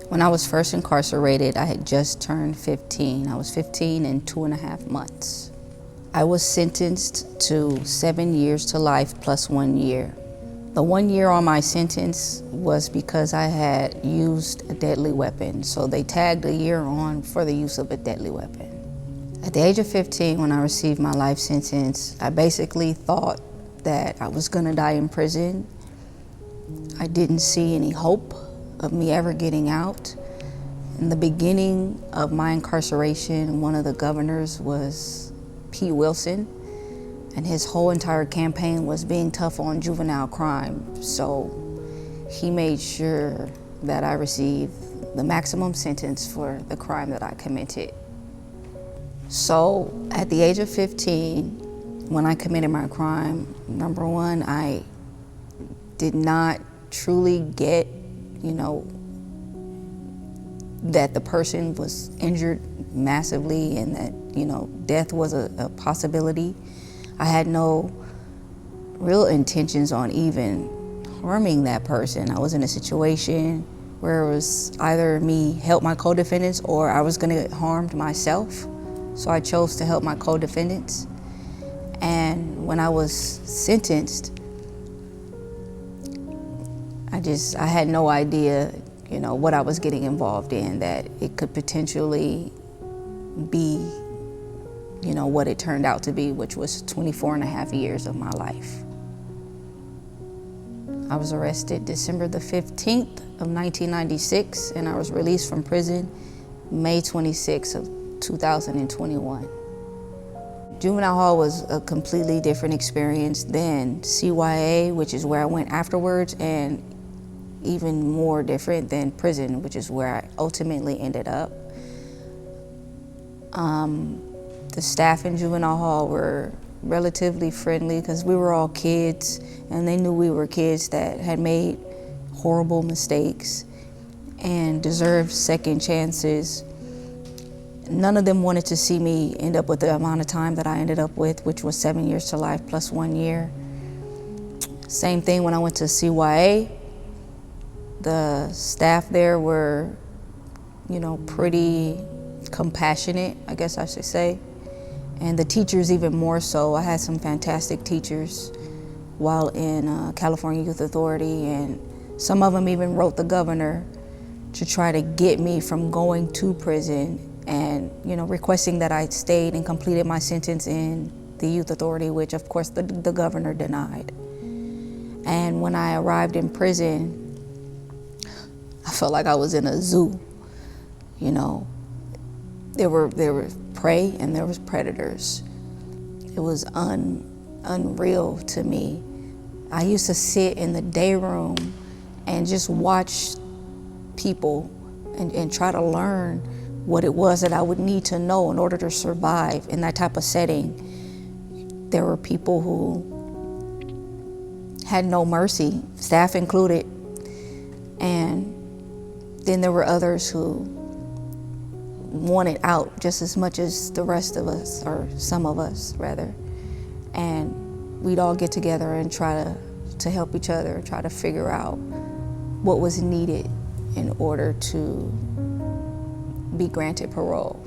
When I was first incarcerated, I had just turned 15. I was 15 and 2.5 months. I was sentenced to 7 years to life plus 1 year. The 1 year on my sentence was because I had used a deadly weapon, so they tagged a year on for the use of a deadly weapon. At the age of 15, when I received my life sentence, I basically thought that I was gonna die in prison. I didn't see any hope of me ever getting out. In the beginning of my incarceration, one of the governors was P. Wilson, and his whole entire campaign was being tough on juvenile crime. So he made sure that I received the maximum sentence for the crime that I committed. So at the age of 15, when I committed my crime, number one, I did not truly get, that the person was injured massively and that, death was a possibility. I had no real intentions on even harming that person. I was in a situation where it was either me help my co-defendants or I was gonna get harmed myself. So I chose to help my co-defendants. And when I was sentenced, I had no idea, what I was getting involved in, that it could potentially be, what it turned out to be, which was 24.5 years of my life. I was arrested December the 15th of 1996, and I was released from prison May 26th of 2021. Juvenile hall was a completely different experience than CYA, which is where I went afterwards, and even more different than prison, which is where I ultimately ended up. The staff in juvenile hall were relatively friendly because we were all kids, and they knew we were kids that had made horrible mistakes and deserved second chances. None of them wanted to see me end up with the amount of time that I ended up with, which was 7 years to life plus 1 year. Same thing when I went to CYA. The staff there were, pretty compassionate, I guess I should say. And the teachers even more so. I had some fantastic teachers while in California Youth Authority, and some of them even wrote the governor to try to get me from going to prison and, requesting that I stayed and completed my sentence in the Youth Authority, which of course the governor denied. And when I arrived in prison, I felt like I was in a zoo. There were prey and there was predators. It was unreal to me. I used to sit in the day room and just watch people and try to learn what it was that I would need to know in order to survive in that type of setting. There were people who had no mercy, staff included, and then there were others who wanted out just as much as the rest of us, or some of us rather. And we'd all get together and try to help each other, try to figure out what was needed in order to be granted parole.